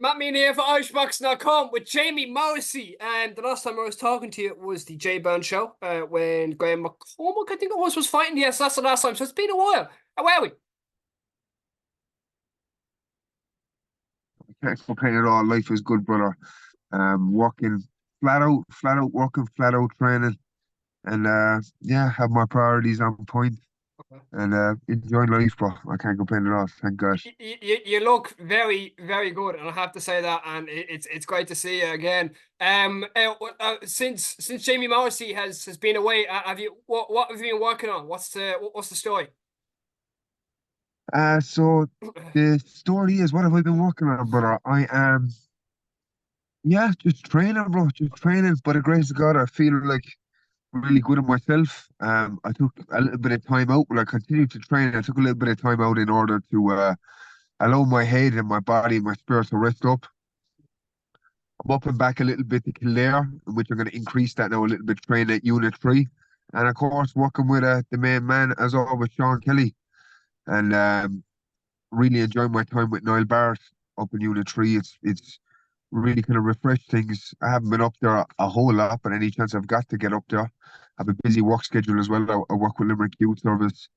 Matt Mean here for IrishBoxing.com with Jamie Morrissey. And the last time I was talking to you was the J Burn show when Graham McCormack, I think it was fighting. Yes, that's the last time. So it's been a while. How are we? Can't complain at all. Life is good, brother. Working flat out working, flat out training, and yeah, have my priorities on point and enjoying life, bro. I can't complain at all. Thank God. You look very, very good, and I have to say that. And it's great to see you again. Since Jamie Morrissey has been away, have you what have you been working on? What's the story? So the story is, what have I been working on, brother? I am, yeah, just training, bro. Just training. By the grace of God, I feel like really good at myself. I took a little bit of time out. Well, I continued to train. I took a little bit of time out in order to allow my head and my body and my spirit to rest up. I'm up and back a little bit to Kildare, in which I'm going to increase that now a little bit, training at Unit 3. And of course, working with the main man, as always, Sean Kelly. And really enjoying my time with Niall Barrett up in Unit 3. It's really kind of refreshed things. I haven't been up there a whole lot, but any chance I've got to get up there. I have a busy work schedule as well. I work with Limerick Youth Service,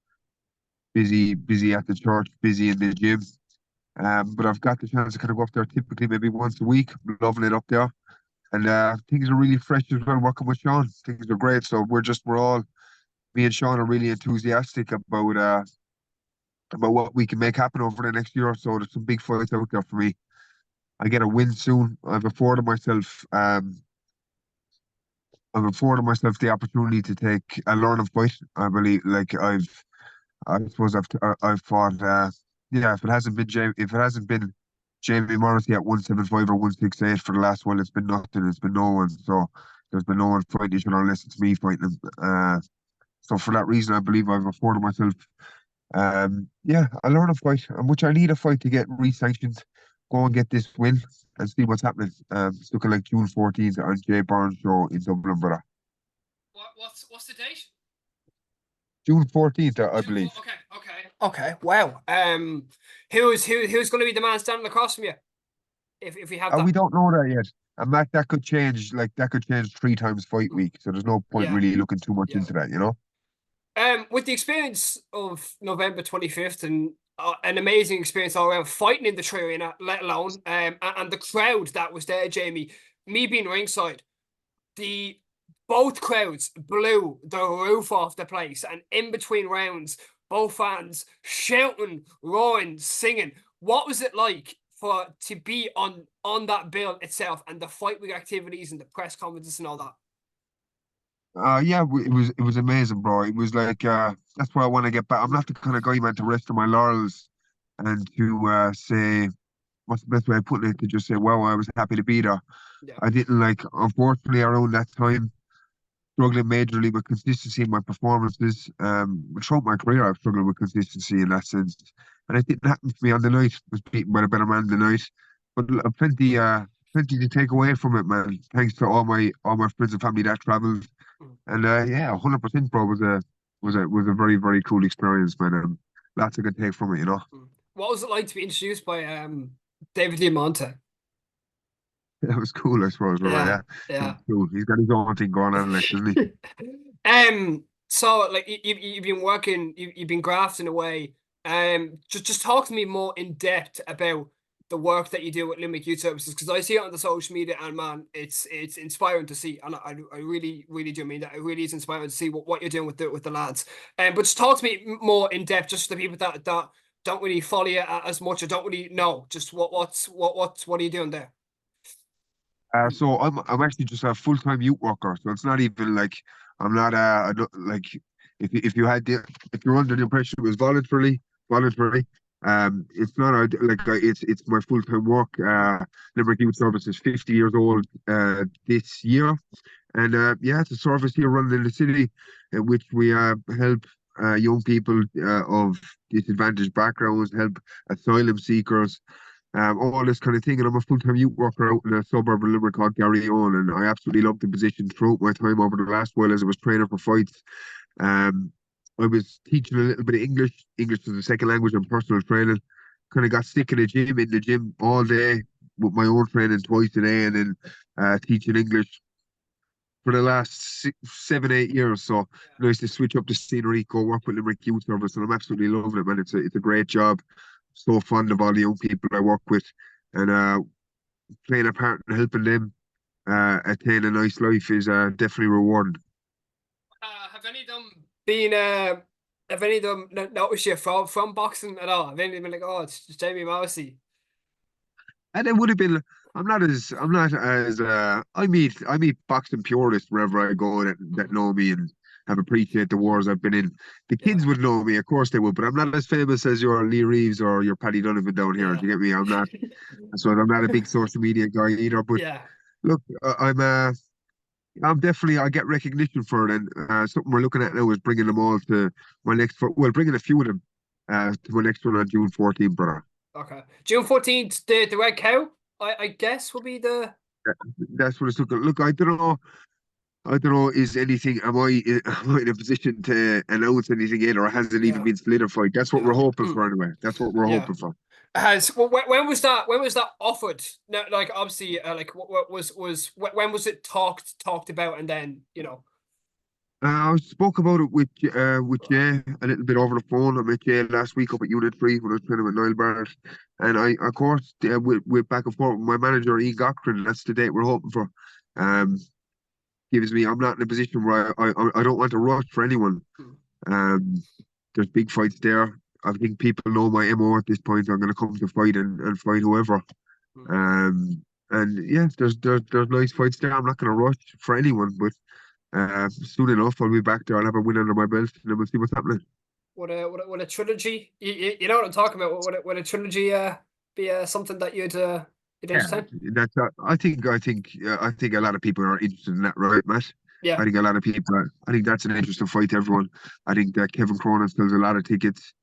busy at the church, busy in the gym. But I've got the chance to kind of go up there typically maybe once a week. I'm loving it up there. And things are really fresh as well working with Sean. Things are great. So we're all, me and Sean are really enthusiastic about what we can make happen over the next year or so. There's some big fights out there for me. I get a win soon. I've afforded myself the opportunity to take a learning fight. I believe, like I suppose I've fought. Yeah, if it hasn't been Jamie Morrissey at 175 or 168 for the last one, it's been nothing. It's been no one. So there's been no one fighting each other unless it's me fighting them. So for that reason, I believe I've afforded myself. Yeah, I learn a fight, which I need a fight to get re-sanctioned. Go and get this win and see what's happening. It's looking like June 14th on Jay Barnes show in Dublin, brother. What's the date? June 14th, I June 4th. believe. Okay. Wow. Who's going to be the man standing across from you if we have that? We don't know that yet. And that could change. Like that could change three times fight week. So there's no point Yeah. really looking too much Yeah. into that, you know. With the experience of November 25th and an amazing experience all around fighting in the Tri Arena, let alone and the crowd that was there, Jamie. Me being ringside, the both crowds blew the roof off the place, and in between rounds, both fans shouting, roaring, singing. What was it like for to be on that bill itself and the fight week activities and the press conferences and all that? Yeah, it was amazing, bro. It was like that's why I want to get back. I'm not the kind of guy, man, to rest on my laurels and to say what's the best way of putting it, to just say, wow, I was happy to be there. Yeah. I didn't, like, unfortunately around that time, struggling majorly with consistency in my performances. Throughout my career, I've struggled with consistency in that sense, and it didn't happen to me on the night. I was beaten by the better man the night, but plenty to take away from it, man. Thanks to all my friends and family that travelled, and yeah, 100%, bro. Was a very very cool experience, man. Lots I could take from it, you know. What was it like to be introduced by David Diamante? That was cool, I suppose, brother. Yeah, Yeah, it was yeah. cool. He's got his own thing going on, like, doesn't he? So like you've been working, you've been grafting away. Just talk to me more in depth about the work that you do with Limerick Youth Services, because I see it on the social media, and man, it's inspiring to see, and I really do mean that. It really is inspiring to see what you're doing with the lads. But just talk to me more in depth, just the people that don't really follow you as much or don't really know just what are you doing there? So I'm actually just a full-time youth worker. So it's not even like I'm not I don't, like, if you're under the impression it was voluntary. It's not it's my full-time work. Limerick Youth Service is 50 years old this year, and yeah, it's a service here running in the city, in which we help young people of disadvantaged backgrounds, help asylum seekers, all this kind of thing. And I'm a full-time youth worker out in a suburb of Limerick called Garryowen, and I absolutely loved the position throughout my time over the last while as I was training for fights. Um, I was teaching a little bit of English as a second language and personal training. Kind of got sick in the gym all day, with my own training twice a day, and then teaching English for the last 7, 8 years. So nice to switch up the scenery, go work with Limerick Youth Service, and I'm absolutely loving it, man. It's a great job. So fond of all the young people I work with, and playing a part in helping them attain a nice life is definitely rewarding. Have any of them been have any of them noticed you from boxing at all? Have any of them been like, oh, it's just Jamie Morrissey? And it would have been. I'm not as I meet boxing purists wherever I go that Mm, know me and have appreciated the wars I've been in. The yeah, kids would know me, of course they would, but I'm not as famous as your Lee Reeves or your Paddy Donovan down here. yeah, Do you get me? I'm not. So I'm not a big social media guy either. But yeah. look, I'm definitely I get recognition for it, and something we're looking at now is bringing them all to my next. Well, bringing a few of them to my next one on June 14th, brother. Okay, June 14th, the Red Cow, I guess will be the That's what it's looking. Look, I don't know. I don't know. Is anything? Am I in a position to announce anything yet, or has it even yeah, been solidified? That's what we're yeah, hoping for anyway. That's what we're yeah. hoping for. Has when was that? When was that offered? No, like obviously, like what when was it talked about, and then I spoke about it with Jay a little bit over the phone. I met Jay last week up at Unit 3 when I was training with Niall Barrett. And I, of course, with back and forth with my manager, Ian Cochran. That's the date we're hoping for. Um, Gives me, I'm not in a position where I don't want to rush for anyone. Mm, Um, there's big fights there. I think people know my MO at this point. I'm going to come to fight and fight whoever. mm. Um, and yeah, there's nice fights there. I'm not going to rush for anyone, but soon enough, I'll be back there. I'll have a win under my belt, and then we'll see what's happening. Would a trilogy? You know what I'm talking about? Would a trilogy be something that you'd Yeah, entertain? that's. I think a lot of people are interested in that, right, Matt? Yeah. I think a lot of people. I think that's an interesting fight to everyone. I think that Kevin Cronin sells a lot of tickets.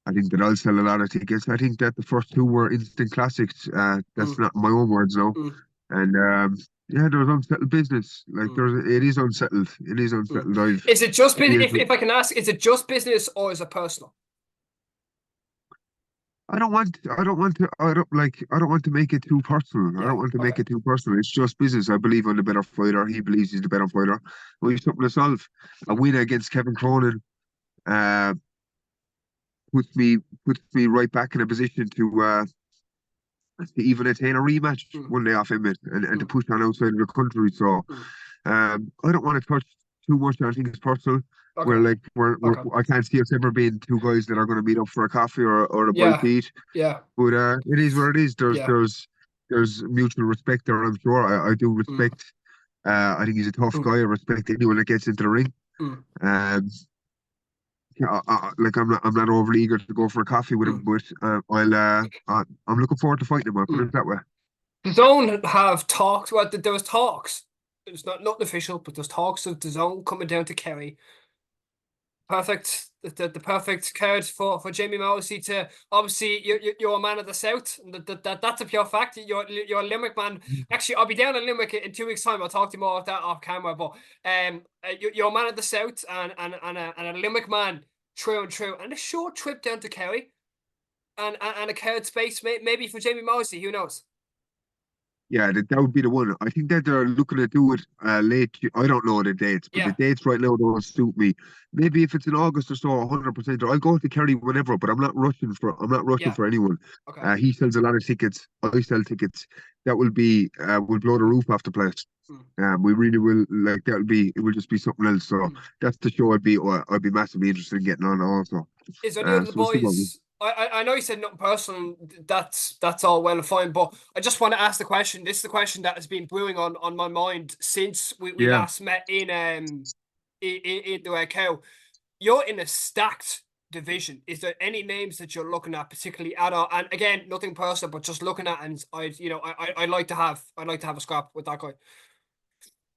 I think that I'll sell a lot of tickets. I think that the first two were instant classics. That's Mm, not my own words, no. mm, And yeah, there's unsettled business. Like mm, it is unsettled. It is mm. unsettled. I've Is it just deals with if I can ask, is it just business or is it personal? I don't want to make it too personal. I Yeah. don't want to Okay. make it too personal. It's just business. I believe I'm the better fighter. He believes he's the better fighter. We have something to solve. A Mm, win against Kevin Cronin uh puts me puts me right back in a position to even attain a rematch mm, one day off him and to mm, push on outside of the country. So mm. I don't want to touch too much. I think it's personal. Okay. We're Okay. I can't see us ever being two guys that are going to meet up for a coffee or a bite Yeah. to eat. Yeah. But it is what it is. Yeah. There's mutual respect there. I'm sure. I do Mm, respect. I think he's a tough mm, guy. I respect anyone that gets into the ring. mm, Um, yeah, like I'm not overly eager to go for a coffee with him, mm, but I'm looking forward to fighting him. I'll put mm. it that way. The Zone have talks. Well, there was talks. It's not official, but there's talks of the Zone coming down to Kerry. Perfect, the perfect card for Jamie Morrissey to obviously you're a man of the south. And that's a pure fact. You're a Limerick man. Actually, I'll be down in Limerick in 2 weeks' time. I'll talk to you more about that off camera. But you're a man of the south and a Limerick man true and true. And a short trip down to Kerry and a card space maybe for Jamie Morrissey. Who knows? Yeah, that would be the one. I think that they're looking to do it late. I don't know the dates, but the Yeah, dates right now don't suit me. Maybe if it's in August or so, 100%. I'll go to Kerry whenever, but I'm not rushing yeah. for anyone. Okay. He sells a lot of tickets. I sell tickets. That will blow the roof off the place. Mm, We really will like it will just be something else. So mm. that's the show I'd be massively interested in getting on also. Is there any other So we'll see what we. boys? I know you said nothing personal. That's all well and fine, but I just want to ask the question. This is the question that has been brewing on my mind since we Yeah. last met in the Red Cow. You're in a stacked division. Is there any names that you're looking at particularly at all? And again, nothing personal, but just looking at and I'd like to have a scrap with that guy.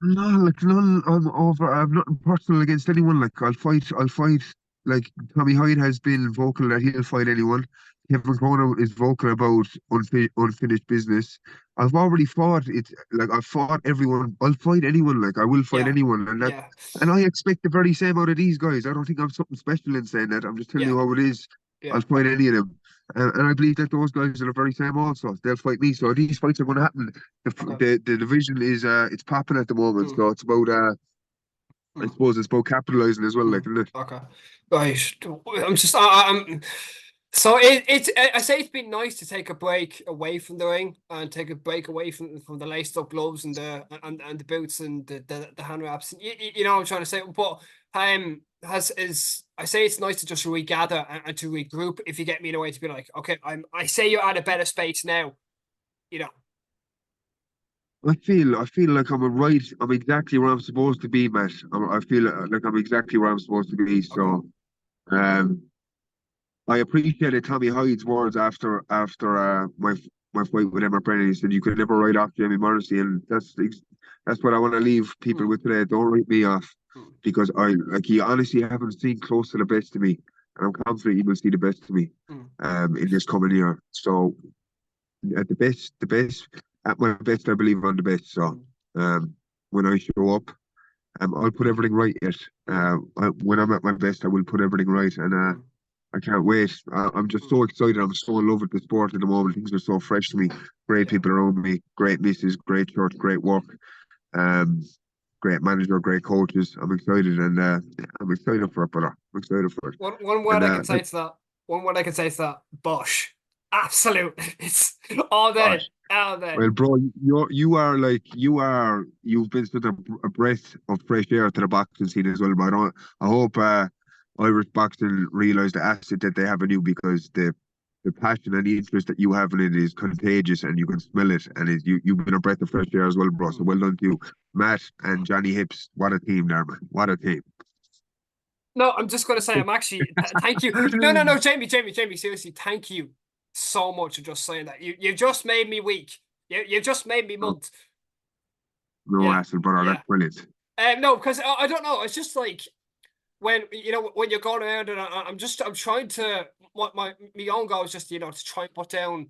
No, like none. I'm over. I have nothing personal against anyone. Like I'll fight. Like Tommy Hyde has been vocal that he'll fight anyone. Kevin Cronin is vocal about unfinished business. I've already fought it. Like I've fought everyone. I'll fight anyone. Like I will fight Yeah, anyone, yeah, and I expect the very same out of these guys. I don't think I'm something special in saying that. I'm just telling yeah, you how it is. I'll yeah. fight any of them. And I believe that those guys are the very same also. They'll fight me. So these fights are going to happen. Okay. The division is it's popping at the moment. Mm, So it's about I mm, suppose it's about capitalizing as well, like, mm. isn't it? Okay. Right. I'm just. I'm. So it's. I say it's been nice to take a break away from the ring and take a break away from the laced up gloves and the boots and the hand wraps. You know what I'm trying to say. But has is I say it's nice to just regather and to regroup. If you get me in a way to be like, okay, I say you're at a better space now. You know. I feel like I'm exactly where I'm supposed to be, Matt. I feel like I'm exactly where I'm supposed to be. Okay. So um, I appreciated Tommy Hyde's words after my fight with Emma Brennan. He said you could never write off Jamie Morrissey, and that's what I want to leave people Mm, with today. Don't write me off mm, because I like he honestly haven't seen close to the best of me, and I'm confident he will see the best of me mm, in this coming year. So at the best, at my best, I believe I'm the best. So mm, um, when I show up, I'll put everything right. Yet mm, when I'm at my best, I will put everything right, and mm, I can't wait. I'm just mm. so excited. I'm so in love with the sport at the moment. Things are so fresh to me. Great Yeah. people around me, great misses, great church, great work. Um, great manager, great coaches. I'm excited, and I'm excited for it, brother. I'm excited for it. One And word I can say to that. One word I can say to that. Bosh. Absolute. It's all gosh, day. All day. well, bro, you've been such a breath of fresh air to the boxing scene as well. But I hope Irish boxing realise the asset that they have in you because the passion and the interest that you have in it is contagious and you can smell it. And you've been a breath of fresh air as well, bro. So well done to you, Matt and Johnny Hips. What a team there, man. What a team. No, I'm just gonna say I'm actually thank you. No, Jamie, seriously, thank you so much for just saying that. You've just made me weak. You've just made me No, month. no Yeah. hassle, brother. Yeah. That's brilliant. No, because I don't know. It's just like when when you're going around and I'm trying to what my own goal is just to try and put down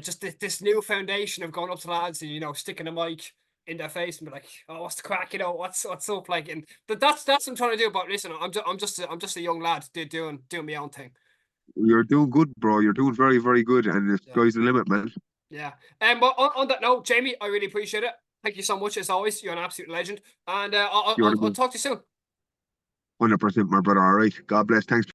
just this new foundation of going up to lads and sticking a mic in their face and be like, oh, what's the crack, what's up, like, and that's what I'm trying to do. But listen, I'm just a young lad doing my own thing. You're doing good, bro. You're doing very, very good. And the Yeah. sky's the limit, man. Yeah. But on that note, Jamie, I really appreciate it. Thank you so much as always. You're an absolute legend, and You're I'll the talk to you soon. 100%, my brother. All right. God bless. Thanks.